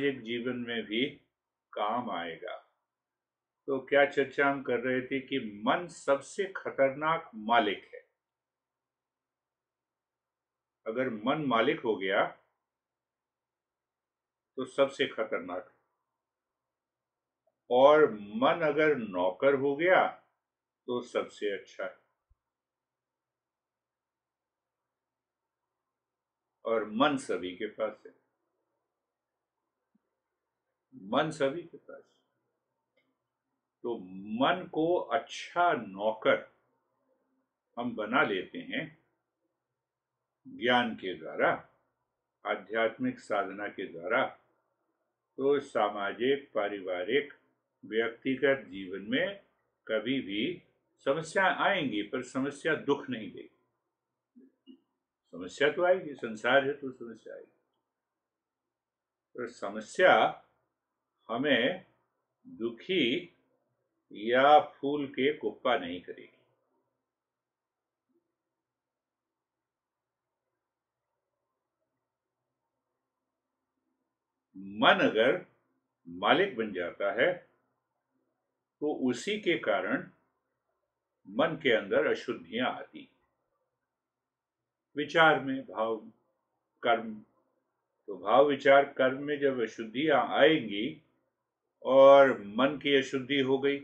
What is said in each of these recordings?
सामाजिक जीवन में भी काम आएगा। तो क्या चर्चा हम कर रहे थे कि मन सबसे खतरनाक मालिक है। अगर मन मालिक हो गया तो सबसे खतरनाक है, और मन अगर नौकर हो गया तो सबसे अच्छा है। और मन सभी के पास है, मन सभी के पास है। तो मन को अच्छा नौकर हम बना लेते हैं ज्ञान के द्वारा, आध्यात्मिक साधना के द्वारा। तो सामाजिक, पारिवारिक, व्यक्तिगत जीवन में कभी भी समस्या आएंगी, पर समस्या दुख नहीं देगी। समस्या तो आएगी, संसार है तो समस्या आएगी, पर समस्या हमें दुखी या फूल के कुप्पा नहीं करेगी। मन अगर मालिक बन जाता है तो उसी के कारण मन के अंदर अशुद्धियां आती, विचार में, भाव, कर्म। तो भाव, विचार, कर्म में जब अशुद्धियां आएंगी और मन की अशुद्धि हो गई,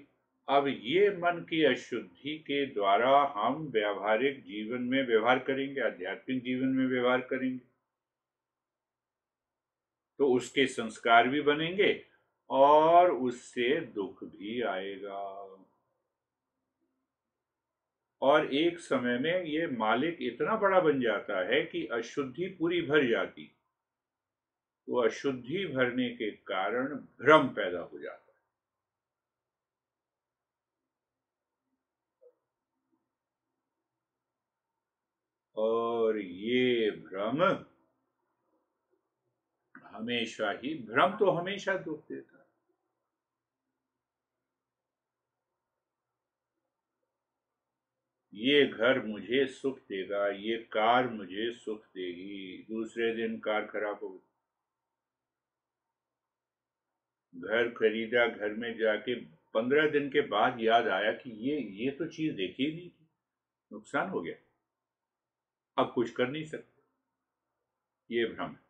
अब ये मन की अशुद्धि के द्वारा हम व्यावहारिक जीवन में व्यवहार करेंगे, आध्यात्मिक जीवन में व्यवहार करेंगे, तो उसके संस्कार भी बनेंगे और उससे दुख भी आएगा। और एक समय में ये मालिक इतना बड़ा बन जाता है कि अशुद्धि पूरी भर जाती, तो अशुद्धि भरने के कारण भ्रम पैदा हो जाता है। और ये भ्रम हमेशा ही, भ्रम तो हमेशा दुख देता है। ये घर मुझे सुख देगा, ये कार मुझे सुख देगी, दूसरे दिन कार खराब हो गई। घर खरीदा, घर में जाके 15 दिन के बाद याद आया कि ये तो चीज देखी ही नहीं थी, नुकसान हो गया, अब कुछ कर नहीं सकते। ये भ्रम है।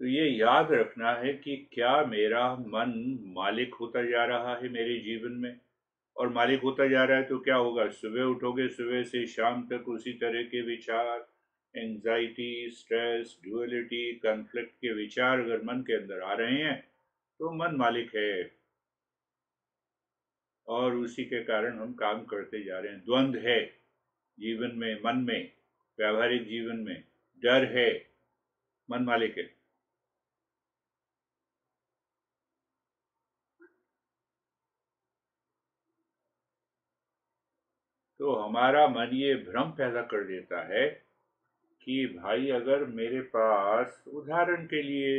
तो ये याद रखना है कि क्या मेरा मन मालिक होता जा रहा है मेरे जीवन में, और मालिक होता जा रहा है तो क्या होगा, सुबह उठोगे, सुबह से शाम तक उसी तरह के विचार, एंजाइटी, स्ट्रेस, ड्युअलिटी, कॉन्फ्लिक्ट के विचार अगर मन के अंदर आ रहे हैं तो मन मालिक है, और उसी के कारण हम काम करते जा रहे हैं। द्वंद्व है जीवन में, मन में, व्यावहारिक जीवन में डर है, मन मालिक है। तो हमारा मन ये भ्रम पैदा कर देता है कि भाई अगर मेरे पास उदाहरण के लिए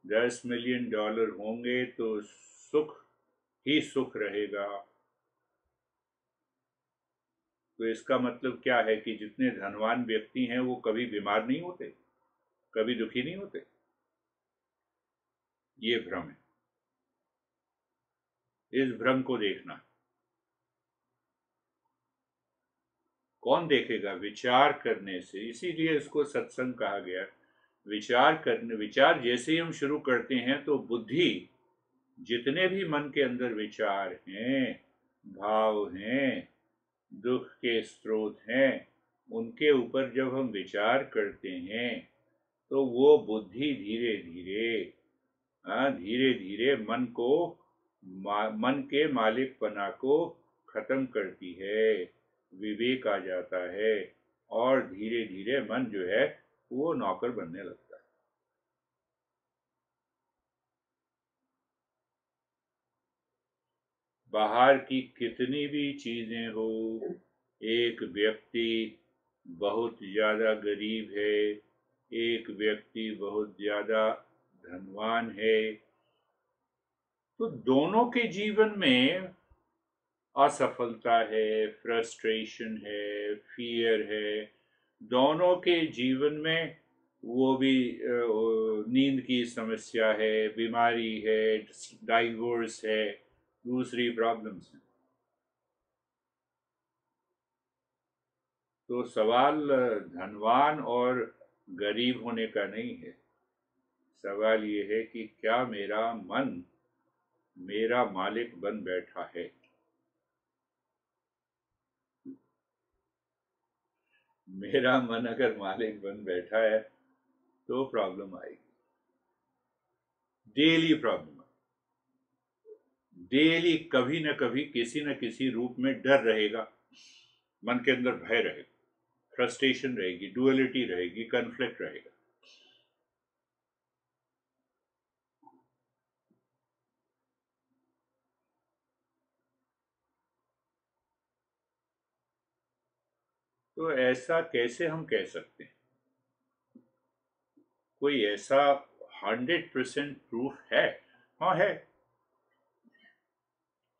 $10 मिलियन होंगे तो सुख ही सुख रहेगा। तो इसका मतलब क्या है कि जितने धनवान व्यक्ति हैं वो कभी बीमार नहीं होते, कभी दुखी नहीं होते। ये भ्रम है, इस भ्रम को देखना। कौन देखेगा? विचार करने से, इसीलिए इसको सत्संग कहा गया। विचार करने, विचार जैसे ही हम शुरू करते हैं तो बुद्धि, जितने भी मन के अंदर विचार हैं, भाव हैं, दुख के स्रोत हैं, उनके ऊपर जब हम विचार करते हैं तो वो बुद्धि धीरे धीरे, धीरे धीरे मन को, मन के मालिकपना को खत्म करती है, विवेक आ जाता है, और धीरे धीरे मन जो है वो नौकर बनने लगता है। बाहर की कितनी भी चीजें हो, एक व्यक्ति बहुत ज्यादा गरीब है, एक व्यक्ति बहुत ज्यादा धनवान है, तो दोनों के जीवन में असफलता है, फ्रस्ट्रेशन है, फियर है, दोनों के जीवन में वो भी नींद की समस्या है, बीमारी है, डाइवोर्स है, दूसरी प्रॉब्लम्स हैं। तो सवाल धनवान और गरीब होने का नहीं है। सवाल ये है कि क्या मेरा मन मेरा मालिक बन बैठा है। मेरा मन अगर मालिक बन बैठा है तो प्रॉब्लम आएगी, डेली प्रॉब्लम। डेली कभी न कभी किसी न किसी रूप में डर रहेगा, मन के अंदर भय रहेगा, फ्रस्ट्रेशन रहेगी, डुअलिटी रहेगी, कन्फ्लिक्ट रहेगा। तो ऐसा कैसे हम कह सकते हैं? कोई ऐसा 100% प्रूफ है? हाँ है,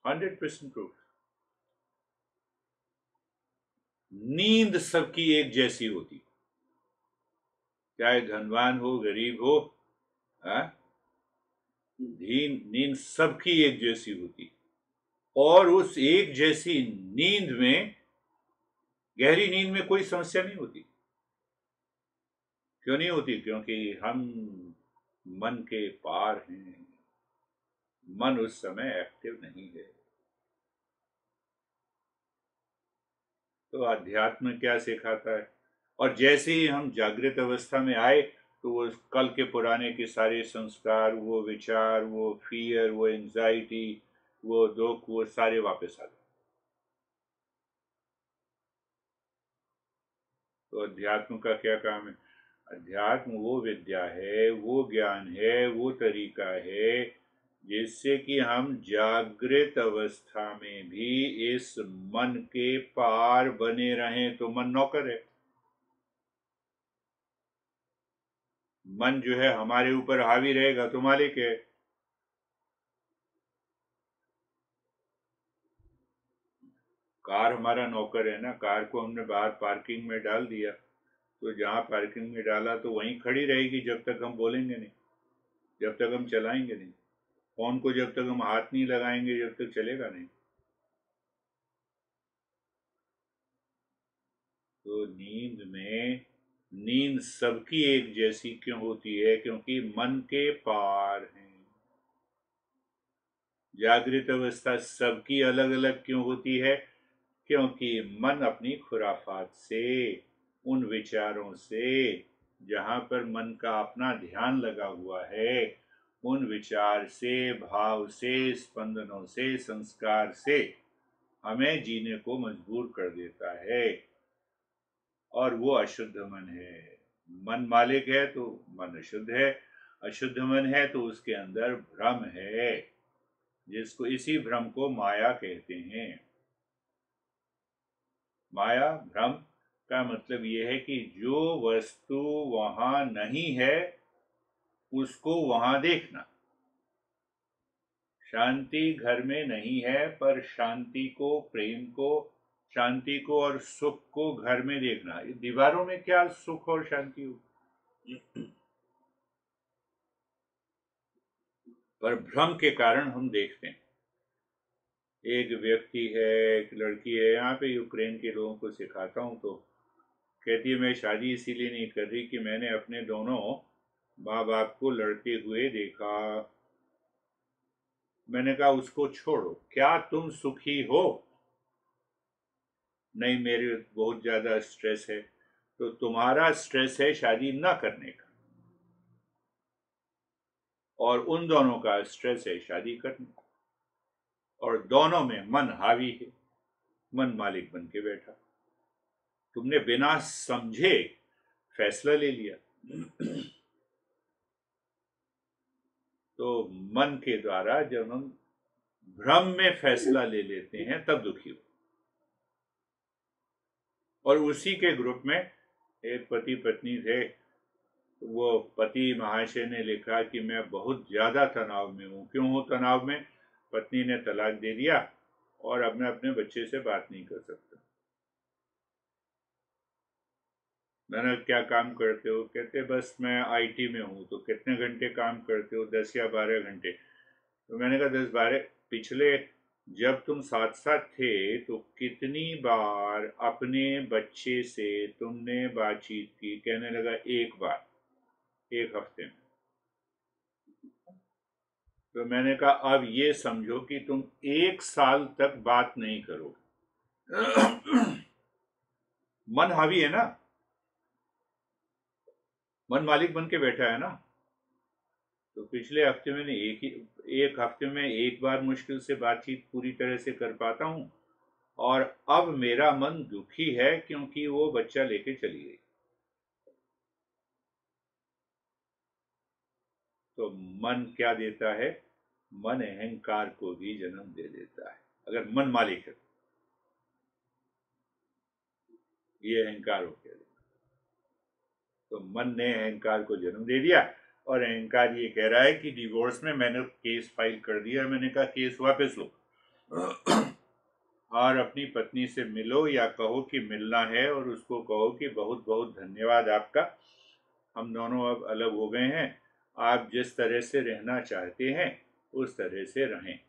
100% प्रूफ। नींद सबकी एक जैसी होती, चाहे धनवान हो गरीब हो, हाँ, नींद सबकी एक जैसी होती। और उस एक जैसी नींद में, गहरी नींद में कोई समस्या नहीं होती। क्यों नहीं होती? क्योंकि हम मन के पार हैं, मन उस समय एक्टिव नहीं है। तो अध्यात्म क्या सिखाता है? और जैसे ही हम जागृत अवस्था में आए तो वो कल के पुराने के सारे संस्कार, वो विचार, वो फियर, वो एंजाइटी, वो दुख, वो सारे वापस आ गए। तो अध्यात्म का क्या काम है? अध्यात्म वो विद्या है, वो ज्ञान है, वो तरीका है जिससे कि हम जागृत अवस्था में भी इस मन के पार बने रहें। तो मन नौकर है। मन जो है हमारे ऊपर हावी रहेगा तो मालिक है। कार हमारा नौकर है ना। कार को हमने बाहर पार्किंग में डाल दिया तो जहां पार्किंग में डाला तो वहीं खड़ी रहेगी जब तक हम बोलेंगे नहीं, जब तक हम चलाएंगे नहीं। फोन को जब तक हम हाथ नहीं लगाएंगे जब तक चलेगा नहीं। तो नींद सबकी एक जैसी क्यों होती है? क्योंकि मन के पार है। जागृत अवस्था सबकी अलग अलग क्यों होती है? क्योंकि मन अपनी खुराफात से, उन विचारों से, जहां पर मन का अपना ध्यान लगा हुआ है, उन विचार से, भाव से, स्पंदनों से, संस्कार से हमें जीने को मजबूर कर देता है। और वो अशुद्ध मन है। मन मालिक है तो मन अशुद्ध है। अशुद्ध मन है तो उसके अंदर भ्रम है, जिसको इसी भ्रम को माया कहते हैं। माया, भ्रम का मतलब यह है कि जो वस्तु वहां नहीं है उसको वहां देखना। शांति घर में नहीं है, पर शांति को, प्रेम को, शांति को और सुख को घर में देखना। दीवारों में क्या सुख और शांति हो? पर भ्रम के कारण हम देखते हैं। एक व्यक्ति है, एक लड़की है, यहाँ पे यूक्रेन के लोगों को सिखाता हूँ तो कहती है मैं शादी इसीलिए नहीं कर रही कि मैंने अपने दोनों माँ बाप को लड़ते हुए देखा। मैंने कहा उसको छोड़ो, क्या तुम सुखी हो? नहीं, मेरे बहुत ज्यादा स्ट्रेस है। तो तुम्हारा स्ट्रेस है शादी ना करने का, और उन दोनों का स्ट्रेस है शादी करने का। और दोनों में मन हावी है, मन मालिक बन के बैठा। तुमने बिना समझे फैसला ले लिया। तो मन के द्वारा जब हम भ्रम में फैसला ले लेते हैं तब दुखी हो। और उसी के ग्रुप में एक पति पत्नी थे। वो पति महाशय ने लिखा कि मैं बहुत ज्यादा तनाव में हूं। क्यों हूं तनाव में? पत्नी ने तलाक दे दिया और अब मैं अपने बच्चे से बात नहीं कर सकता। मैंने क्या काम करते हो? कहते बस मैं आईटी में हूँ। तो कितने घंटे काम करते हो? 10 या 12 घंटे। तो मैंने कहा 10-12। पिछले जब तुम साथ साथ थे तो कितनी बार अपने बच्चे से तुमने बातचीत की? कहने लगा 1 बार, 1 हफ्ते में। तो मैंने कहा अब ये समझो कि तुम 1 साल तक बात नहीं करोगे। मन हावी है ना, मन मालिक बन के बैठा है ना। तो पिछले हफ्ते में एक हफ्ते में 1 बार मुश्किल से बातचीत पूरी तरह से कर पाता हूँ। और अब मेरा मन दुखी है क्योंकि वो बच्चा लेके चली गई। तो मन क्या देता है? मन अहंकार को भी जन्म दे देता है, अगर मन मालिक है। ये अहंकार हो गया। तो मन ने अहंकार को जन्म दे दिया और अहंकार ये कह रहा है कि डिवोर्स में मैंने केस फाइल कर दिया। मैंने कहा केस वापस लो और अपनी पत्नी से मिलो, या कहो कि मिलना है और उसको कहो कि बहुत बहुत धन्यवाद आपका, हम दोनों अब अलग हो गए हैं। आप जिस तरह से रहना चाहते हैं उस तरह से रहें।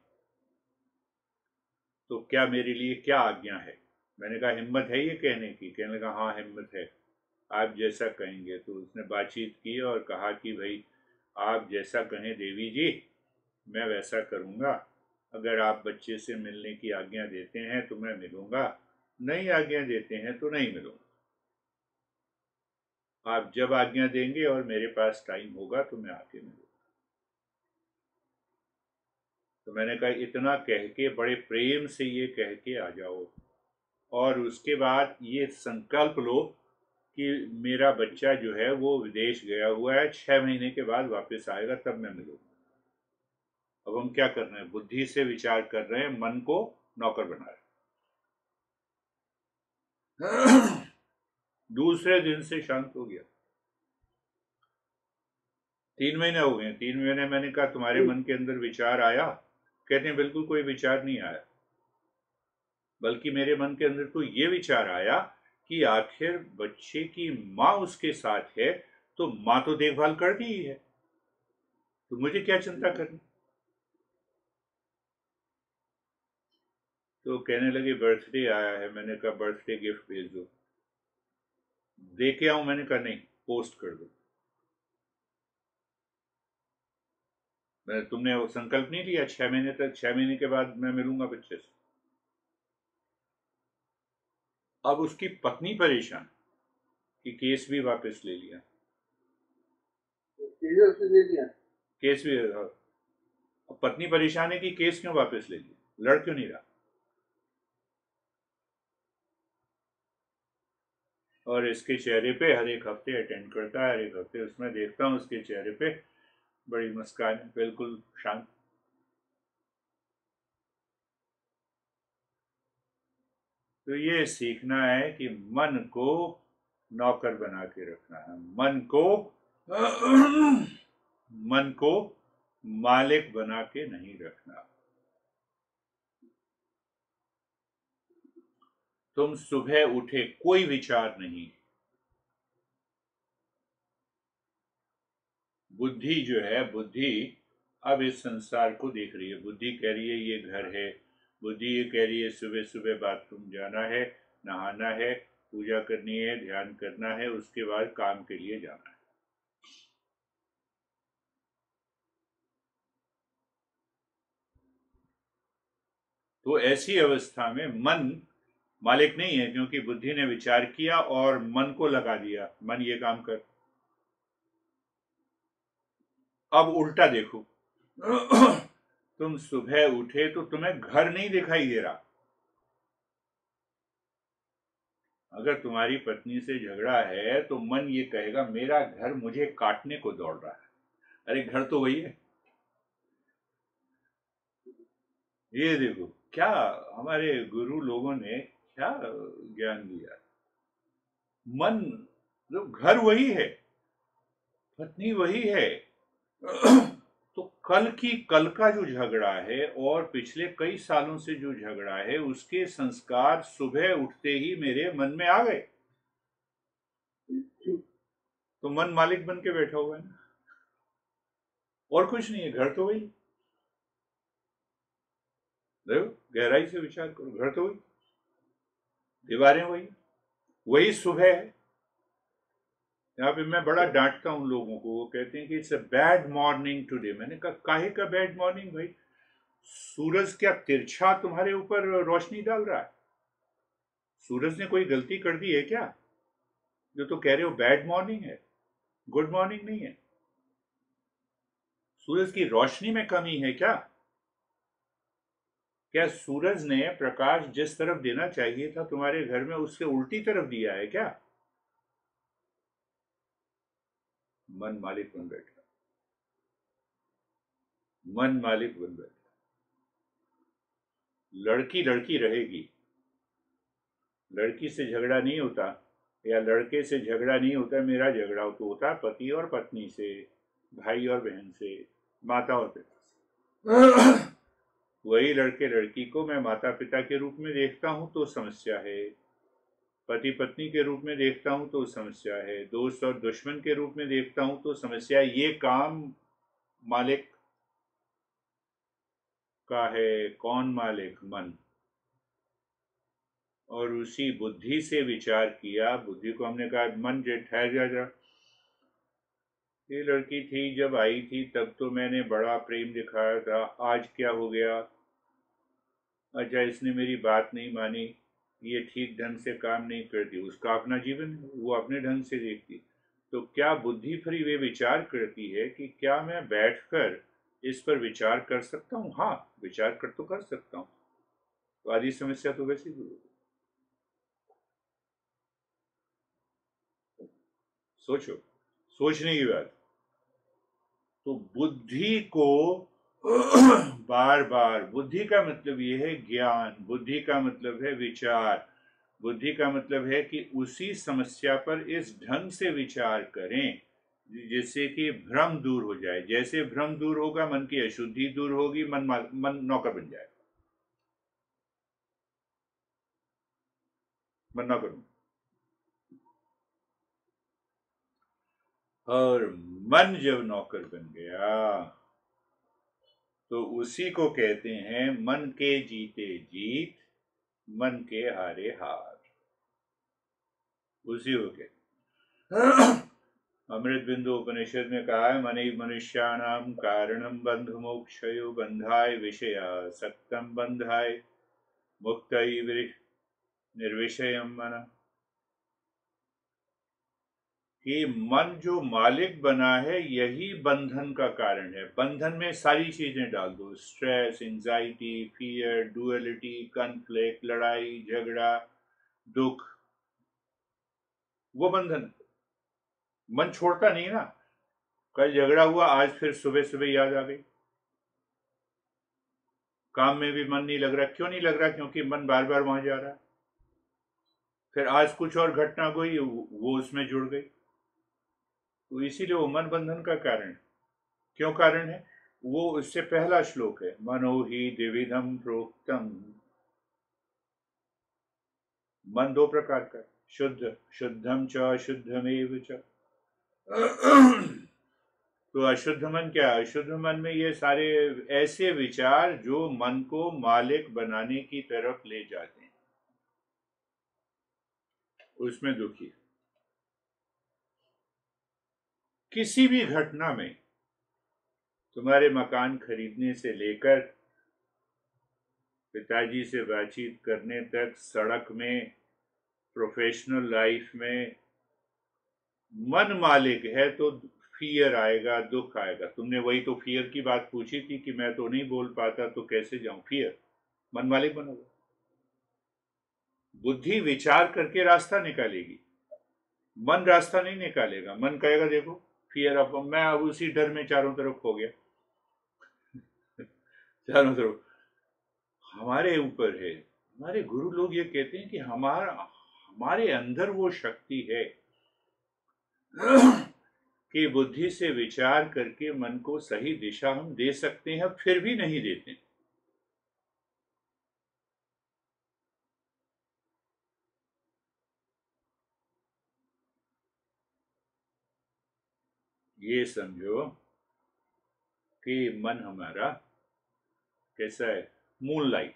तो क्या मेरे लिए क्या आज्ञा है? मैंने कहा हिम्मत है ये कहने की? कहने लगा हाँ हिम्मत है, आप जैसा कहेंगे। तो उसने बातचीत की और कहा कि भाई आप जैसा कहें देवी जी, मैं वैसा करूँगा। अगर आप बच्चे से मिलने की आज्ञा देते हैं तो मैं मिलूँगा, नहीं आज्ञा देते हैं तो नहीं मिलूँगा। आप जब आज्ञा देंगे और मेरे पास टाइम होगा तो मैं आके मिलूँगा। तो मैंने कहा इतना कह के, बड़े प्रेम से ये कह के आ जाओ और उसके बाद ये संकल्प लो कि मेरा बच्चा जो है वो विदेश गया हुआ है, 6 महीने के बाद वापस आएगा, तब मैं मिलूंगा। अब हम क्या कर रहे हैं? बुद्धि से विचार कर रहे हैं, मन को नौकर बना रहे हैं। दूसरे दिन से शांत हो गया। 3 महीने हो गए। 3 महीने मैंने कहा तुम्हारे मन के अंदर विचार आया? कहते हैं बिल्कुल कोई विचार नहीं आया, बल्कि मेरे मन के अंदर तो ये विचार आया कि आखिर बच्चे की माँ उसके साथ है, तो माँ तो देखभाल कर दी ही है, तो मुझे क्या चिंता करनी। तो कहने लगे बर्थडे आया है। मैंने कहा बर्थडे गिफ्ट भेज दो। दे के आऊं? मैंने कहा नहीं, पोस्ट कर दो। मैंने, तुमने वो संकल्प नहीं लिया 6 महीने तक, 6 महीने के बाद मैं मिलूंगा बच्चे से? अब उसकी पत्नी परेशान कि केस भी वापस ले लिया। केस भी, अब पत्नी परेशान है कि केस क्यों वापस ले लिया, लड़ क्यों नहीं रहा। और इसके चेहरे पे हर एक हफ्ते अटेंड करता है, हर एक हफ्ते उसमें देखता हूँ उसके चेहरे पे बड़ी मुस्कान है, बिल्कुल शांत। तो ये सीखना है कि मन को नौकर बना के रखना है, मन को मन को मालिक बना के नहीं रखना। तुम सुबह उठे, कोई विचार नहीं, बुद्धि जो है, बुद्धि अब इस संसार को देख रही है। बुद्धि कह रही है ये घर है, बुद्धि ये कह रही है सुबह सुबह बाथरूम जाना है, नहाना है, पूजा करनी है, ध्यान करना है, उसके बाद काम के लिए जाना है। तो ऐसी अवस्था में मन मालिक नहीं है, क्योंकि बुद्धि ने विचार किया और मन को लगा दिया, मन ये काम कर। अब उल्टा देखो। तुम सुबह उठे तो तुम्हें घर नहीं दिखाई दे रहा। अगर तुम्हारी पत्नी से झगड़ा है तो मन ये कहेगा मेरा घर मुझे काटने को दौड़ रहा है। अरे घर तो वही है। ये देखो क्या हमारे गुरु लोगों ने क्या ज्ञान दिया। मन, जो घर वही है, पत्नी वही है, तो कल का जो झगड़ा है और पिछले कई सालों से जो झगड़ा है, उसके संस्कार सुबह उठते ही मेरे मन में आ गए। तो मन मालिक बन के बैठा हुआ है ना, और कुछ नहीं है। घर तो वही, देखो गहराई से विचार करो, घर तो वही, दीवारें वही, वही सुबह है। यहाँ पे मैं बड़ा डांटता हूँ लोगों को, वो कहते हैं कि it's a bad morning today. मैंने कहा काहे का बैड मॉर्निंग भाई? सूरज क्या तिरछा तुम्हारे ऊपर रोशनी डाल रहा है? सूरज ने कोई गलती कर दी है क्या जो तो कह रहे हो बैड मॉर्निंग है? गुड मॉर्निंग नहीं है। सूरज की रोशनी में कमी है क्या? क्या सूरज ने प्रकाश जिस तरफ देना चाहिए था तुम्हारे घर में, उससे उल्टी तरफ दिया है क्या? मन मालिक बन बैठा, मन मालिक बन बैठा। लड़की लड़की रहेगी, लड़की से झगड़ा नहीं होता, या लड़के से झगड़ा नहीं होता। मेरा झगड़ा तो होता पति और पत्नी से, भाई और बहन से, माता और पिता से। वही लड़के लड़की को मैं माता पिता के रूप में देखता हूं तो समस्या है, पति पत्नी के रूप में देखता हूं तो समस्या है, दोस्त और दुश्मन के रूप में देखता हूं तो समस्या है। ये काम मालिक का है। कौन मालिक? मन। और उसी बुद्धि से विचार किया, बुद्धि को हमने कहा मन जे ठहर जा जरा, ये लड़की थी जब आई थी तब तो मैंने बड़ा प्रेम दिखाया था, आज क्या हो गया? अच्छा इसने मेरी बात नहीं मानी, ये ठीक ढंग से काम नहीं करती, उसका अपना जीवन है, वो अपने ढंग से देखती। तो क्या बुद्धि फिर वे विचार करती है कि क्या मैं बैठकर इस पर विचार कर सकता हूँ? हाँ, विचार कर तो कर सकता हूँ। तो आधी समस्या तो वैसे ही दूर होगी। सोचो, सोचने की बात। तो बुद्धि को बार बार, बुद्धि का मतलब ये है ज्ञान, बुद्धि का मतलब है विचार, बुद्धि का मतलब है कि उसी समस्या पर इस ढंग से विचार करें जिससे कि भ्रम दूर हो जाए। जैसे भ्रम दूर होगा, मन की अशुद्धि दूर होगी, मन नौकर बन जाए, मन नौकर बन। और मन जब नौकर बन गया तो उसी को कहते हैं मन के जीते जीत, मन के हारे हार। उसी को कहते। अमृत बिंदु उपनिषद में कहा है मन मनुष्याणाम कारणम बंध मोक्षयो बंधाय विषया सक्तम बंधाय मुक्त निर्विषयम मन। कि मन जो मालिक बना है यही बंधन का कारण है। बंधन में सारी चीजें डाल दो, stress, anxiety, fear, duality, conflict, लड़ाई झगड़ा, दुख, वो बंधन। मन छोड़ता नहीं ना। कल झगड़ा हुआ, आज फिर सुबह सुबह याद आ गई। काम में भी मन नहीं लग रहा। क्यों नहीं लग रहा? क्योंकि मन बार बार वहां जा रहा है। फिर आज कुछ और घटना हुई, वो उसमें जुड़ गई। तो इसीलिए वो मन बंधन का कारण है। क्यों कारण है? वो उससे पहला श्लोक है, मनो ही द्विविधम प्रोक्तम। मन दो प्रकार का, शुद्ध, शुद्धम च अशुद्धमेव च। तो अशुद्ध मन क्या? अशुद्ध मन में ये सारे ऐसे विचार जो मन को मालिक बनाने की तरफ ले जाते हैं, उसमें दुखी। किसी भी घटना में, तुम्हारे मकान खरीदने से लेकर पिताजी से बातचीत करने तक, सड़क में, प्रोफेशनल लाइफ में, मन मालिक है तो फियर आएगा, दुख आएगा। तुमने वही तो फियर की बात पूछी थी कि मैं तो नहीं बोल पाता तो कैसे जाऊं। फियर, मन मालिक बनोगे। बुद्धि विचार करके रास्ता निकालेगी, मन रास्ता नहीं निकालेगा। मन कहेगा देखो फियर, अब मैं अब उसी डर में चारों तरफ खो गया। चारों तरफ हमारे ऊपर है। हमारे गुरु लोग ये कहते हैं कि हमारे अंदर वो शक्ति है कि बुद्धि से विचार करके मन को सही दिशा हम दे सकते हैं, फिर भी नहीं देते। ये समझो कि मन हमारा कैसा है, मूनलाइट।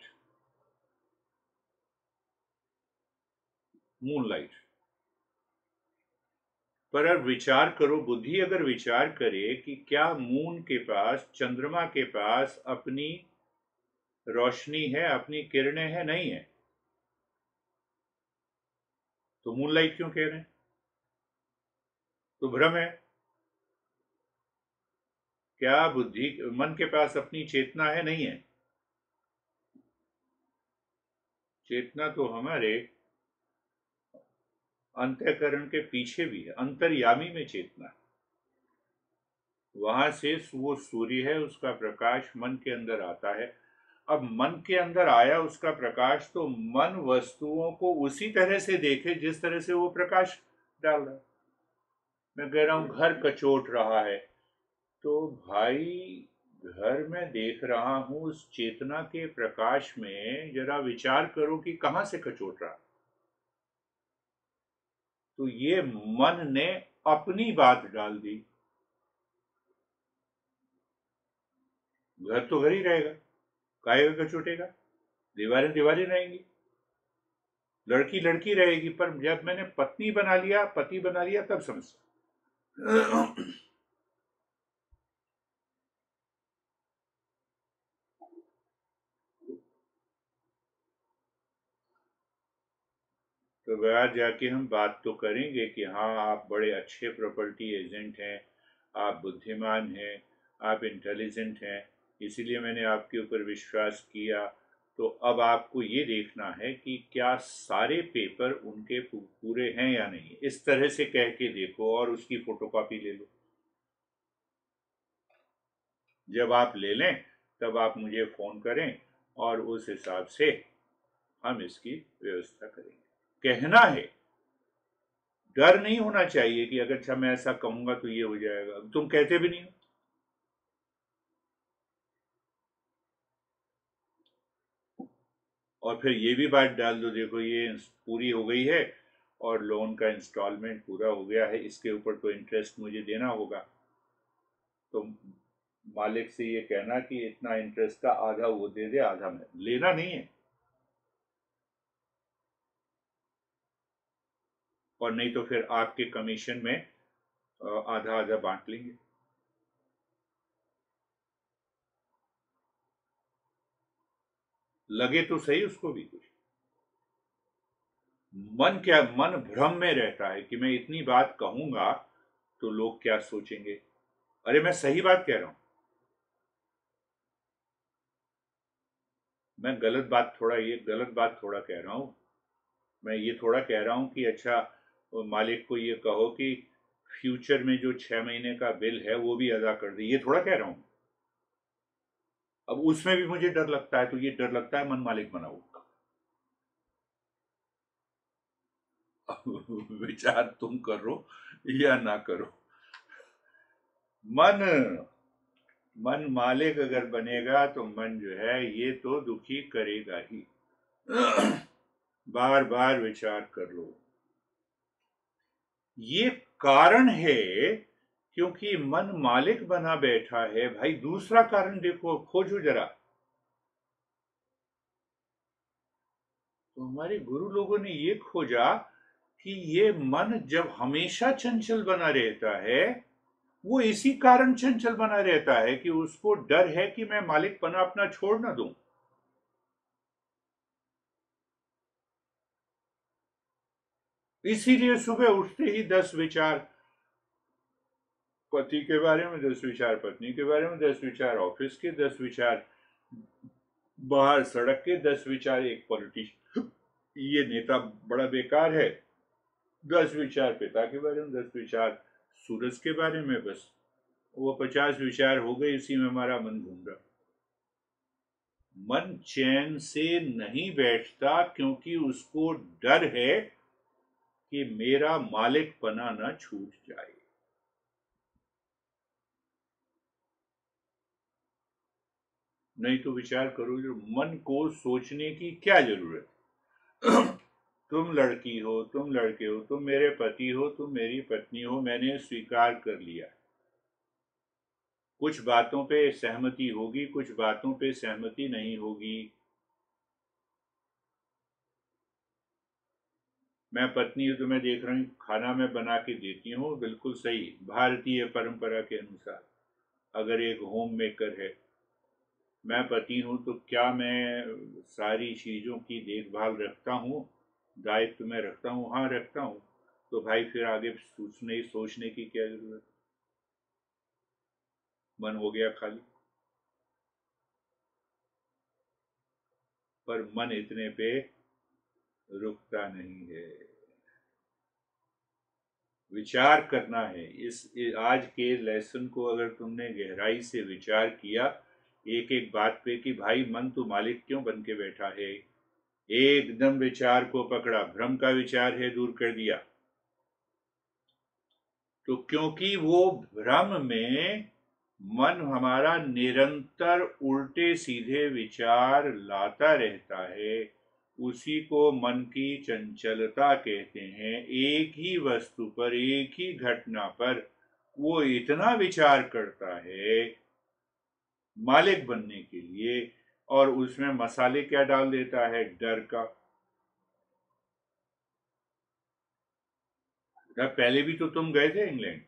मूनलाइट पर अब विचार करो, बुद्धि अगर विचार करे कि क्या मून के पास, चंद्रमा के पास अपनी रोशनी है, अपनी किरणें हैं, नहीं है, तो मूनलाइट क्यों कह रहे हैं? तो भ्रम है। क्या बुद्धि, मन के पास अपनी चेतना है, नहीं है? चेतना तो हमारे अंतःकरण के पीछे भी है, अंतर्यामी में चेतना है। वहां से वो सूर्य है, उसका प्रकाश मन के अंदर आता है। अब मन के अंदर आया उसका प्रकाश, तो मन वस्तुओं को उसी तरह से देखे जिस तरह से वो प्रकाश डाल रहा है। मैं कह रहा हूं घर कचोट रहा है, तो भाई घर में देख रहा हूं उस चेतना के प्रकाश में, जरा विचार करो कि कहां से कचोट रहा। तो ये मन ने अपनी बात डाल दी। घर तो घर ही रहेगा, काहे का कचोटेगा? दीवारें दीवारें रहेंगी, लड़की लड़की रहेगी। पर जब मैंने पत्नी बना लिया, पति बना लिया, तब समझ। तो बाहर जाके हम बात तो करेंगे कि हाँ आप बड़े अच्छे प्रॉपर्टी एजेंट हैं, आप बुद्धिमान हैं, आप इंटेलिजेंट हैं, इसीलिए मैंने आपके ऊपर विश्वास किया। तो अब आपको ये देखना है कि क्या सारे पेपर उनके पूरे हैं या नहीं, इस तरह से कह के देखो और उसकी फोटोकॉपी ले लो। जब आप ले लें तब आप मुझे फ़ोन करें और उस हिसाब से हम इसकी व्यवस्था करेंगे। कहना है, डर नहीं होना चाहिए कि अगर अच्छा मैं ऐसा कहूंगा तो ये हो जाएगा। तुम कहते भी नहीं हो। और फिर ये भी बात डाल दो, देखो ये पूरी हो गई है और लोन का इंस्टॉलमेंट पूरा हो गया है, इसके ऊपर तो इंटरेस्ट मुझे देना होगा। तो मालिक से ये कहना कि इतना इंटरेस्ट का आधा वो दे दे, आधा मैं, लेना नहीं है। और नहीं तो फिर आपके कमीशन में आधा आधा बांट लेंगे। लगे तो सही उसको भी कुछ। मन क्या, मन भ्रम में रहता है कि मैं इतनी बात कहूंगा तो लोग क्या सोचेंगे। अरे मैं सही बात कह रहा हूं। मैं गलत बात थोड़ा, ये गलत बात थोड़ा कह रहा हूं। मैं ये थोड़ा कह रहा हूं कि अच्छा मालिक को ये कहो कि फ्यूचर में जो 6 महीने का बिल है वो भी अदा कर दे, ये थोड़ा कह रहा हूं। अब उसमें भी मुझे डर लगता है, तो ये डर लगता है मन मालिक बनाओ। विचार तुम करो या ना करो। मन, मन मालिक अगर बनेगा तो मन जो है ये तो दुखी करेगा ही। बार बार विचार कर लो। ये कारण है क्योंकि मन मालिक बना बैठा है। भाई दूसरा कारण देखो, खोजो जरा। तो हमारे गुरु लोगों ने ये खोजा कि ये मन जब हमेशा चंचल बना रहता है, वो इसी कारण चंचल बना रहता है कि उसको डर है कि मैं मालिक पना अपना छोड़ ना दूं। इसीलिए सुबह उठते ही 10 विचार, पति के बारे में 10 विचार, पत्नी के बारे में 10 विचार, ऑफिस के 10 विचार, बाहर सड़क के 10 विचार, एक पॉलिटिशियन, ये नेता बड़ा बेकार है, 10 विचार, पिता के बारे में 10 विचार, सूरज के बारे में, बस वो 50 विचार हो गए। इसी में हमारा मन घूम रहा। मन चैन से नहीं बैठता क्योंकि उसको डर है कि मेरा मालिक पना ना छूट जाए। नहीं तो विचार करो, जो मन को सोचने की क्या जरूरत। तुम लड़की हो, तुम लड़के हो, तुम मेरे पति हो, तुम मेरी पत्नी हो, मैंने स्वीकार कर लिया। कुछ बातों पे सहमति होगी, कुछ बातों पे सहमति नहीं होगी। मैं पत्नी हूं तो मैं देख रहा हूँ खाना मैं बना के देती हूँ, बिल्कुल सही, भारतीय परंपरा के अनुसार। अगर एक होम मेकर है, मैं पति हूँ, तो क्या मैं सारी चीज़ों की देखभाल रखता हूँ, दायित्व में रखता हूँ? हाँ, रखता हूँ। तो भाई फिर आगे सोचने की क्या जरूरत। मन हो गया खाली। पर मन इतने पे रुकता नहीं है, विचार करना है। आज के लेसन को अगर तुमने गहराई से विचार किया एक एक बात पे कि भाई मन तो मालिक क्यों बन के बैठा है, एकदम विचार को पकड़ा, भ्रम का विचार है दूर कर दिया। तो क्योंकि वो भ्रम में मन हमारा निरंतर उल्टे सीधे विचार लाता रहता है, उसी को मन की चंचलता कहते हैं। एक ही वस्तु पर, एक ही घटना पर वो इतना विचार करता है मालिक बनने के लिए, और उसमें मसाले क्या डाल देता है? डर का। पहले भी तो तुम गए थे इंग्लैंड,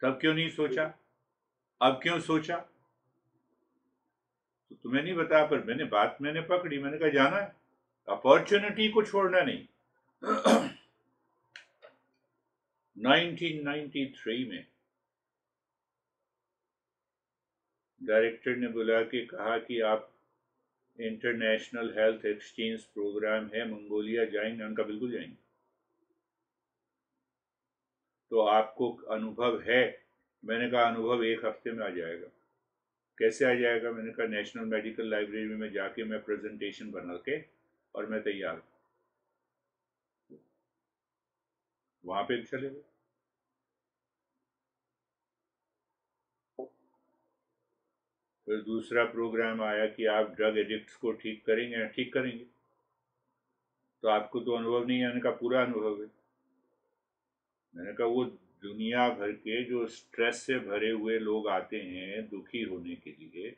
तब क्यों नहीं सोचा? अब क्यों सोचा? तो तुम्हें नहीं बताया, पर मैंने पकड़ी, मैंने कहा जाना है, अपॉर्चुनिटी को छोड़ना नहीं। 1993 में डायरेक्टर ने बुला के कहा कि आप इंटरनेशनल हेल्थ एक्सचेंज प्रोग्राम है, मंगोलिया जाएंगे? उनका बिल्कुल जाएंगे। तो आपको अनुभव है? मैंने कहा अनुभव एक हफ्ते में आ जाएगा। कैसे आ जाएगा? मैंने कहा नेशनल मेडिकल लाइब्रेरी में जाके मैं प्रेजेंटेशन बना के और मैं तैयार। वहां पे चले गए। फिर दूसरा प्रोग्राम आया कि आप ड्रग एडिक्ट्स को ठीक करेंगे। ठीक करेंगे। तो आपको तो अनुभव नहीं है? मैंने कहा पूरा अनुभव है। मैंने कहा वो दुनिया भर के जो स्ट्रेस से भरे हुए लोग आते हैं दुखी होने के लिए,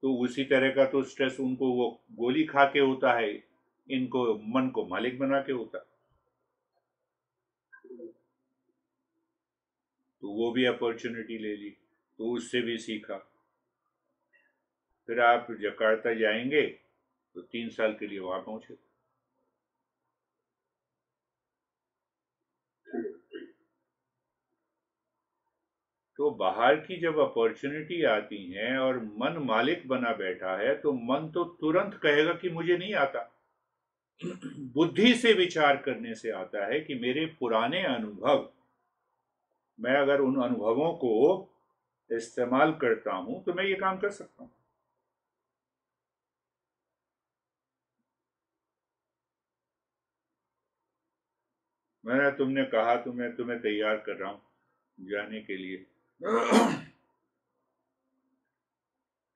तो उसी तरह का तो स्ट्रेस उनको वो गोली खा के होता है, इनको मन को मालिक बना के होता। तो वो भी अपॉर्चुनिटी ले ली, तो उससे भी सीखा। फिर आप जकार्ता जाएंगे तो 3 साल के लिए वहां पहुंचे। तो बाहर की जब अपॉर्चुनिटी आती है और मन मालिक बना बैठा है, तो मन तो तुरंत कहेगा कि मुझे नहीं आता। बुद्धि से विचार करने से आता है कि मेरे पुराने अनुभव, मैं अगर उन अनुभवों को इस्तेमाल करता हूं तो मैं ये काम कर सकता हूं। मैंने तुमने कहा तो मैं तुम्हें तैयार कर रहा हूं जाने के लिए।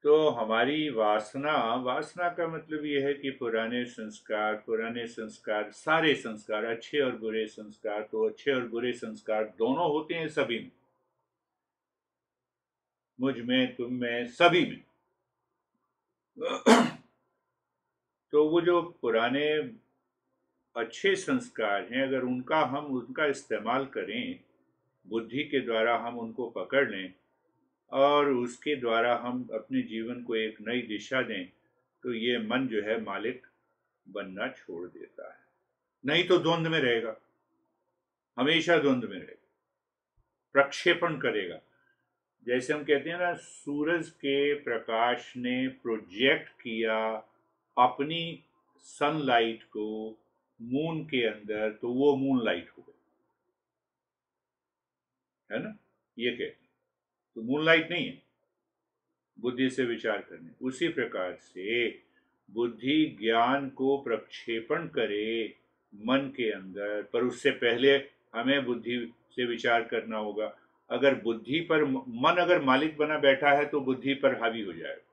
तो हमारी वासना, वासना का मतलब ये है कि पुराने संस्कार, सारे संस्कार, अच्छे और बुरे संस्कार, तो अच्छे और बुरे संस्कार दोनों होते हैं सभी में, मुझ में, तुम में, सभी में। तो वो जो पुराने अच्छे संस्कार हैं, अगर उनका इस्तेमाल करें, बुद्धि के द्वारा हम उनको पकड़ लें और उसके द्वारा हम अपने जीवन को एक नई दिशा दें, तो ये मन जो है मालिक बनना छोड़ देता है। नहीं तो द्वंद्व में रहेगा, हमेशा द्वंद्व में रहेगा, प्रक्षेपण करेगा। जैसे हम कहते हैं ना, सूरज के प्रकाश ने प्रोजेक्ट किया अपनी सनलाइट को मून के अंदर, तो वो मून लाइट हो गई, है ना? ये कहते हैं। तो मून लाइट नहीं है बुद्धि से विचार करने। उसी प्रकार से बुद्धि ज्ञान को प्रक्षेपण करे मन के अंदर, पर उससे पहले हमें बुद्धि से विचार करना होगा। अगर बुद्धि पर मन अगर मालिक बना बैठा है तो बुद्धि पर हावी हो जाएगा।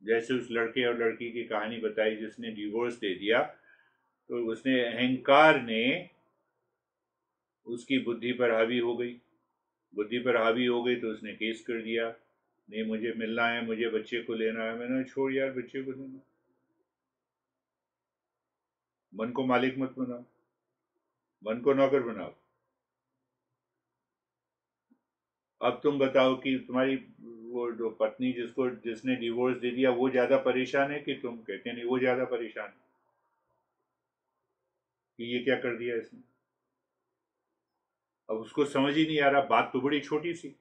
जैसे उस लड़के और लड़की की कहानी बताई जिसने डिवोर्स दे दिया, तो उसने अहंकार ने उसकी बुद्धि पर हावी हो गई। बुद्धि पर हावी हो गई तो उसने केस कर दिया, नहीं मुझे मिलना है, मुझे बच्चे को लेना है। मैंने छोड़ यार, बच्चे को लेना, मन को मालिक मत बनाओ, मन को नौकर बनाओ। अब तुम बताओ कि तुम्हारी वो जो पत्नी जिसने डिवोर्स दे दिया वो ज्यादा परेशान है कि तुम? कहते नहीं, वो ज्यादा परेशान है कि ये क्या कर दिया इसने। अब उसको समझ ही नहीं आ रहा, बात तो बड़ी छोटी सी,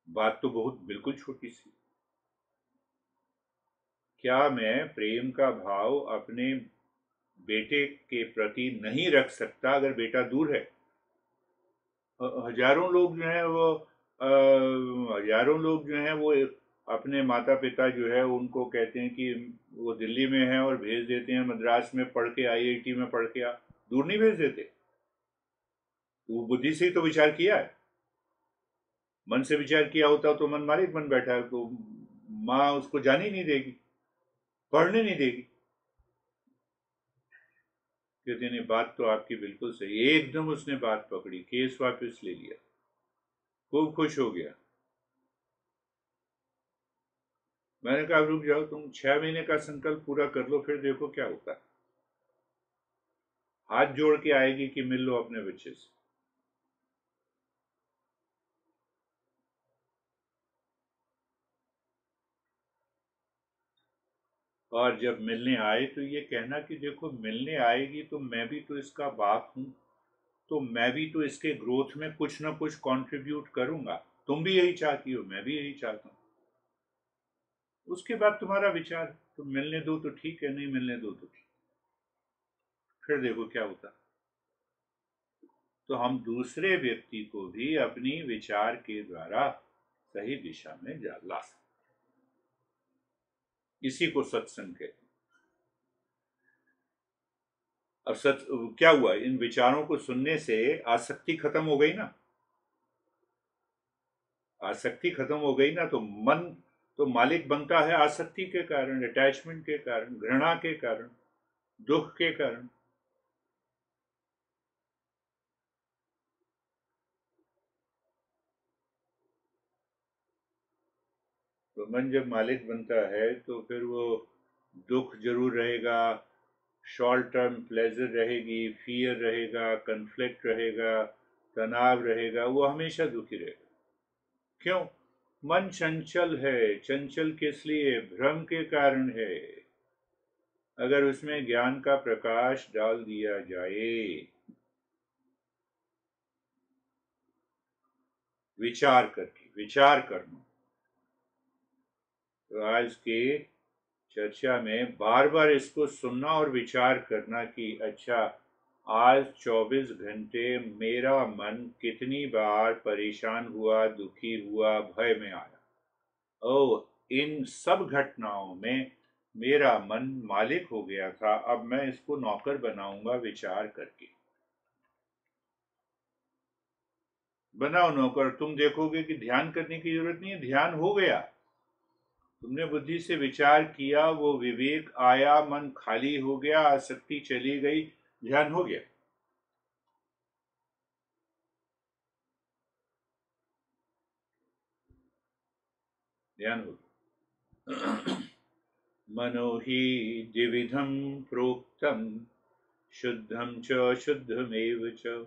बात तो बहुत बिल्कुल छोटी सी। क्या मैं प्रेम का भाव अपने बेटे के प्रति नहीं रख सकता अगर बेटा दूर है? हजारों लोग जो हैं वो हजारों लोग जो हैं वो अपने माता पिता जो है उनको कहते हैं कि वो दिल्ली में है और भेज देते हैं मद्रास में पढ़ के, आईआईटी में पढ़ के आ। दूर नहीं भेज देते। वो बुद्धि से ही तो विचार किया है। मन से विचार किया होता तो मन मालिक बन बैठा है, तो माँ उसको जाने ही नहीं देगी, पढ़ने नहीं देगी। कहते नहीं, बात तो आपकी बिल्कुल सही। एकदम उसने बात पकड़ी, केस वापस ले लिया, खूब खुश हो गया। मैंने कहा रुक जाओ, तुम 6 महीने का संकल्प पूरा कर लो, फिर देखो क्या होता है। हाथ जोड़ के आएगी कि मिल लो अपने बच्चे से। और जब मिलने आए तो ये कहना कि देखो मिलने आएगी तो मैं भी तो इसका बाप हूं, तो मैं भी तो इसके ग्रोथ में कुछ ना कुछ कंट्रीब्यूट करूंगा। तुम भी यही चाहती हो, मैं भी यही चाहता हूं। उसके बाद तुम्हारा विचार, तुम मिलने दो तो ठीक है, नहीं मिलने दो तो ठीक, फिर देखो क्या होता। तो हम दूसरे व्यक्ति को भी अपनी विचार के द्वारा सही दिशा में ला सकते। इसी को सत्संग कहते हैं। अब सच क्या हुआ, इन विचारों को सुनने से आसक्ति खत्म हो गई ना। आसक्ति खत्म हो गई ना, तो मन तो मालिक बनता है आसक्ति के कारण, अटैचमेंट के कारण, घृणा के कारण, दुख के कारण। तो मन जब मालिक बनता है तो फिर वो दुख जरूर रहेगा, शॉर्ट टर्म प्लेजर रहेगी, फियर रहेगा, कन्फ्लिक्ट रहेगा, तनाव रहेगा, वो हमेशा दुखी रहेगा। क्यों? मन चंचल है। चंचल किस लिए? भ्रम के कारण है। अगर उसमें ज्ञान का प्रकाश डाल दिया जाए, विचार करके, विचार करना। तो आज के चर्चा में बार बार इसको सुनना और विचार करना कि अच्छा, आज 24 घंटे मेरा मन कितनी बार परेशान हुआ, दुखी हुआ, भय में आया। ओ, इन सब घटनाओं में मेरा मन मालिक हो गया था, अब मैं इसको नौकर बनाऊंगा विचार करके। बनाओ नौकर, तुम देखोगे कि ध्यान करने की जरूरत नहीं है, ध्यान हो गया। तुमने बुद्धि से विचार किया, वो विवेक आया, मन खाली हो गया, आसक्ति चली गई, ध्यान हो गया। ध्यान हो गया। मनो ही द्विविधम प्रोक्तम, शुद्धम च शुद्धमेव च,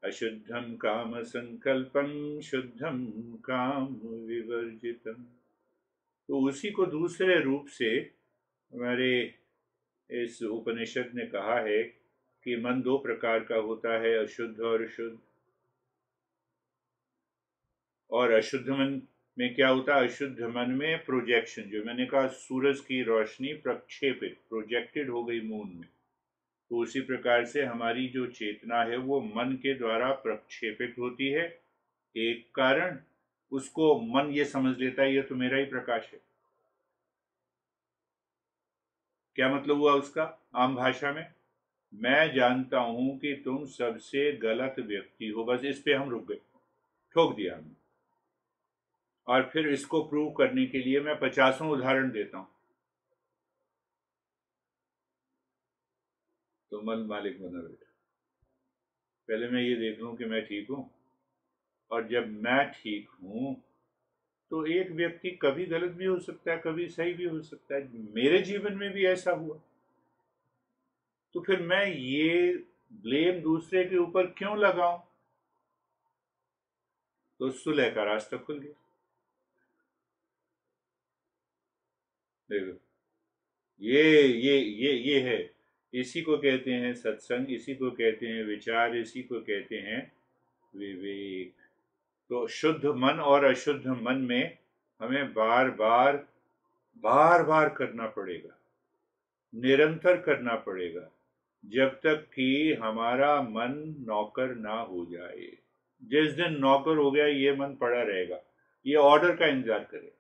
अशुद्धम काम संकल्पम, शुद्धम काम विवर्जितम। तो उसी को दूसरे रूप से हमारे इस उपनिषद ने कहा है कि मन दो प्रकार का होता है, अशुद्ध और शुद्ध। और अशुद्ध मन में क्या होता है? अशुद्ध मन में प्रोजेक्शन, जो मैंने कहा सूरज की रोशनी प्रक्षेपित, प्रोजेक्टेड हो गई मून में, तो उसी प्रकार से हमारी जो चेतना है वो मन के द्वारा प्रक्षेपित होती है। एक कारण, उसको मन ये समझ लेता है ये तो मेरा ही प्रकाश है। क्या मतलब हुआ उसका आम भाषा में? मैं जानता हूं कि तुम सबसे गलत व्यक्ति हो। बस इस पे हम रुक गए, ठोक दिया हमने। और फिर इसको प्रूव करने के लिए मैं 50 उदाहरण देता हूं। तो मन मालिक बना बेटा, पहले मैं ये देख लूं कि मैं ठीक हूं। और जब मैं ठीक हूं तो एक व्यक्ति कभी गलत भी हो सकता है, कभी सही भी हो सकता है। मेरे जीवन में भी ऐसा हुआ। तो फिर मैं ये ब्लेम दूसरे के ऊपर क्यों लगाऊं? तो सुलह का रास्ता खुल गया। देखो, ये है। इसी को कहते हैं सत्संग, इसी को कहते हैं विचार, इसी को कहते हैं विवेक। तो शुद्ध मन और अशुद्ध मन में हमें बार बार बार बार करना पड़ेगा, निरंतर करना पड़ेगा, जब तक कि हमारा मन नौकर ना हो जाए। जिस दिन नौकर हो गया ये मन पड़ा रहेगा, ये ऑर्डर का इंतजार करेगा।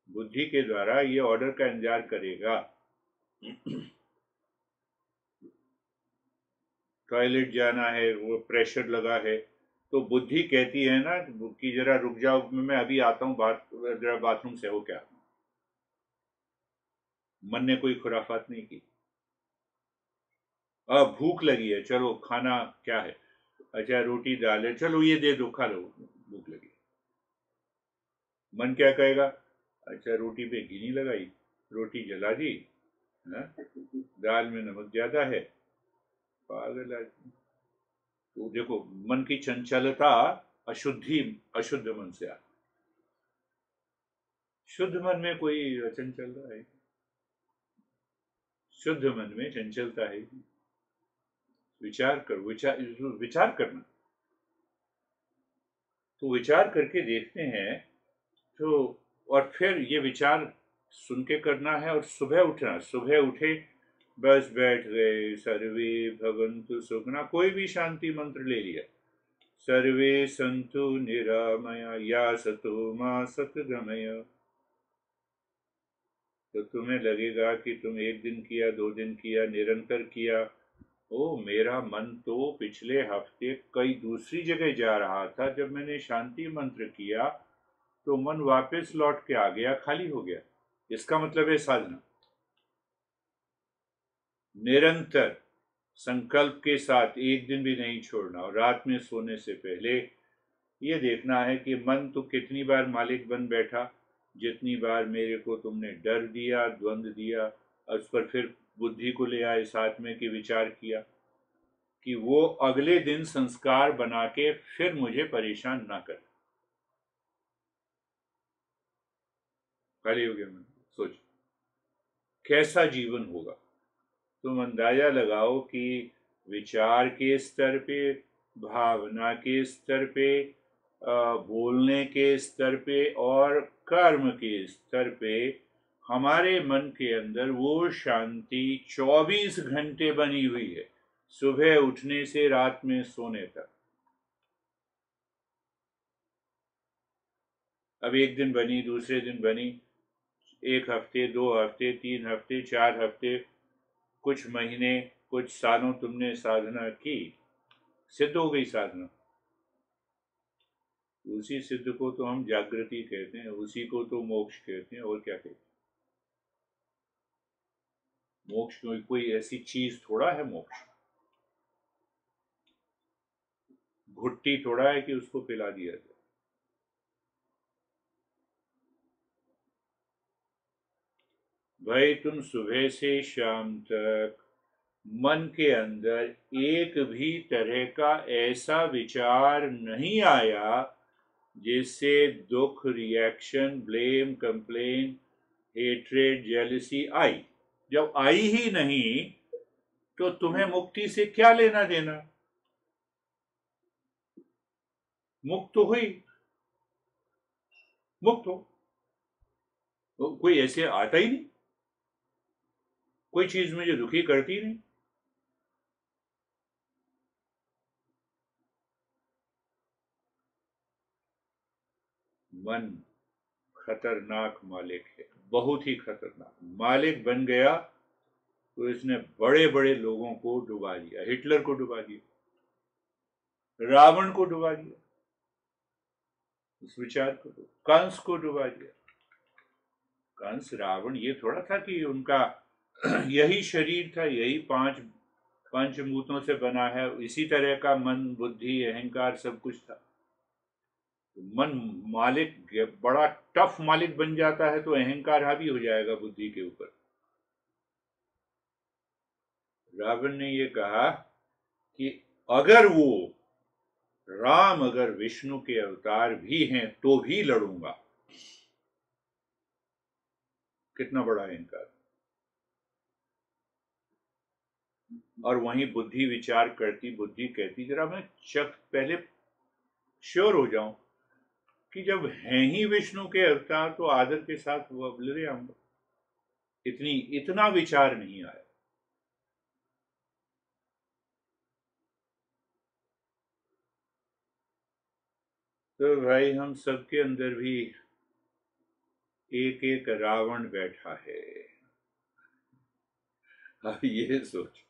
बुद्धि के द्वारा ये ऑर्डर का इंतजार करेगा। टॉयलेट जाना है, वो प्रेशर लगा है, तो बुद्धि कहती है ना कि जरा रुक जाओ, मैं अभी आता हूँ, बात जरा बाथरूम से हो क्या। मन ने कोई खुराफात नहीं की। अब भूख लगी है, चलो खाना क्या है, अच्छा रोटी दाल है, चलो ये दे दो खा लो, भूख लगी। मन क्या कहेगा, अच्छा रोटी पे घी नहीं लगाई, रोटी जला दी, हाँ? दाल में नमक ज्यादा है, पागल आदमी। तो देखो, मन की चंचलता अशुद्धि, अशुद्ध मन से आ। शुद्ध मन में कोई चंचलता है? शुद्ध मन में चंचलता है? विचार करो, विचार, विचार करना। तो विचार करके देखते हैं। तो और फिर ये विचार सुन के करना है, और सुबह उठना, सुबह उठे बस बैठ गए, सर्वे भवन्तु सुखिनः, कोई भी शांति मंत्र ले लिया, सर्वे संतु निरामया या सतो मा सतगमय। तो तुम्हें लगेगा कि तुम एक दिन किया, 2 दिन किया, निरंतर किया, ओ मेरा मन तो पिछले हफ्ते कई दूसरी जगह जा रहा था, जब मैंने शांति मंत्र किया तो मन वापस लौट के आ गया, खाली हो गया। इसका मतलब है साधना। निरंतर संकल्प के साथ एक दिन भी नहीं छोड़ना, और रात में सोने से पहले ये देखना है कि मन तो कितनी बार मालिक बन बैठा, जितनी बार मेरे को तुमने डर दिया, द्वंद्व दिया, उस पर फिर बुद्धि को ले आए साथ में कि विचार किया कि वो अगले दिन संस्कार बना के फिर मुझे परेशान ना कर। खाली हो गया मन। सोच कैसा जीवन होगा। तुम अंदाजा लगाओ कि विचार के स्तर पे, भावना के स्तर पे, बोलने के स्तर पे और कर्म के स्तर पे हमारे मन के अंदर वो शांति 24 घंटे बनी हुई है, सुबह उठने से रात में सोने तक। अब एक दिन बनी, दूसरे दिन बनी, 1 हफ्ते, 2 हफ्ते, 3 हफ्ते, 4 हफ्ते, कुछ महीने, कुछ सालों तुमने साधना की, सिद्ध हो गई साधना। उसी सिद्ध को तो हम जागृति कहते हैं, उसी को तो मोक्ष कहते हैं, और क्या कहते हैं। मोक्ष कोई ऐसी चीज थोड़ा है, मोक्ष घुट्टी थोड़ा है कि उसको पिला दिया जाए। भाई तुम सुबह से शाम तक मन के अंदर एक भी तरह का ऐसा विचार नहीं आया जिससे दुख, reaction, blame, complain, hatred, jealousy आई। जब आई ही नहीं तो तुम्हें मुक्ति से क्या लेना देना? मुक्त तो हुई, मुक्त हो, तो कोई ऐसे आता ही नहीं, कोई चीज मुझे दुखी करती नहीं। मन खतरनाक मालिक है, बहुत ही खतरनाक। मालिक बन गया तो इसने बड़े बड़े लोगों को डुबा दिया, हिटलर को डुबा दिया, रावण को डुबा दिया, उस विचार को, कंस को डुबा दिया। कंस रावण ये थोड़ा था कि उनका यही शरीर था, यही पांच पंचभूतों से बना है, इसी तरह का मन बुद्धि अहंकार सब कुछ था। मन मालिक बड़ा टफ मालिक बन जाता है तो अहंकार हावी हो जाएगा बुद्धि के ऊपर। रावण ने ये कहा कि अगर वो राम अगर विष्णु के अवतार भी हैं तो भी लड़ूंगा। कितना बड़ा अहंकार। और वहीं बुद्धि विचार करती, बुद्धि कहती जरा मैं चक पहले श्योर हो जाऊं कि जब हैं ही विष्णु के अवतार तो आदर के साथ वो ले आऊंगा। इतना विचार नहीं आया। तो भाई हम सबके अंदर भी एक एक रावण बैठा है। अब ये सोच,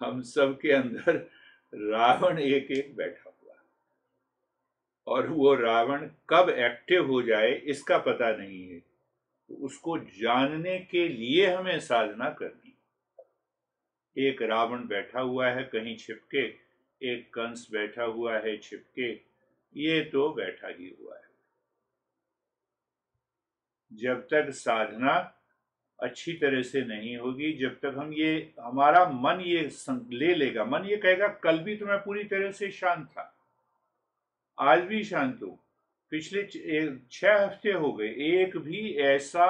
हम सबके अंदर रावण एक एक बैठा हुआ है, और वो रावण कब एक्टिव हो जाए इसका पता नहीं है। तो उसको जानने के लिए हमें साधना करनी। एक रावण बैठा हुआ है कहीं छिपके, एक कंस बैठा हुआ है छिपके, ये तो बैठा ही हुआ है। जब तक साधना अच्छी तरह से नहीं होगी, जब तक हम ये हमारा मन ये ले लेगा, मन ये कहेगा कल भी तो मैं पूरी तरह से शांत था, आज भी शांत हूं, पिछले 6 हफ्ते हो गए, एक भी ऐसा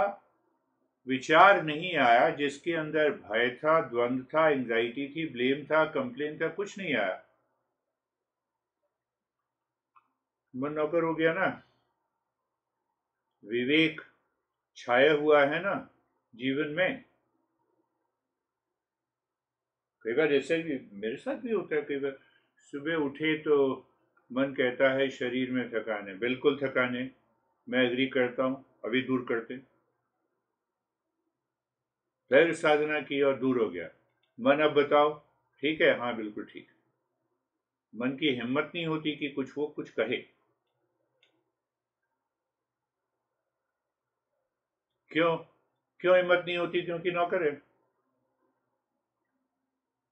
विचार नहीं आया जिसके अंदर भय था, द्वंद था, एंजाइटी थी, ब्लेम था, कंप्लेन था, कुछ नहीं आया। मन नौकर हो गया ना। विवेक छाया हुआ है ना जीवन में। कई बार जैसे भी मेरे साथ भी होता है, कई बार सुबह उठे तो मन कहता है शरीर में थकान है, बिल्कुल थकान है, मैं एग्री करता हूं, अभी दूर करते। फिर साधना की और दूर हो गया। मन अब बताओ ठीक है, हाँ बिल्कुल ठीक। मन की हिम्मत नहीं होती कि कुछ वो कुछ कहे। क्यों? क्यों हिम्मत नहीं होती? क्योंकि नौकर है।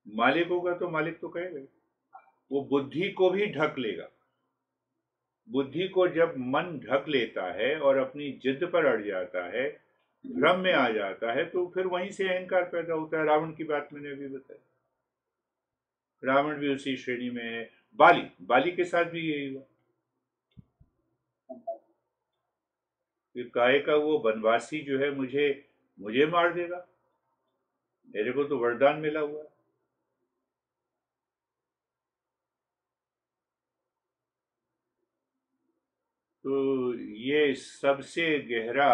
मालिक होगा तो मालिक तो कहेगा, वो बुद्धि को भी ढक लेगा। बुद्धि को जब मन ढक लेता है और अपनी जिद पर अड़ जाता है, भ्रम में आ जाता है, तो फिर वहीं से अहंकार पैदा होता है। रावण की बात मैंने अभी बताई, रावण भी उसी श्रेणी में है। बाली बाली के साथ भी यही हुआ कि काहे का वो वनवासी जो है मुझे मुझे मार देगा, मेरे को तो वरदान मिला हुआ है। तो ये सबसे गहरा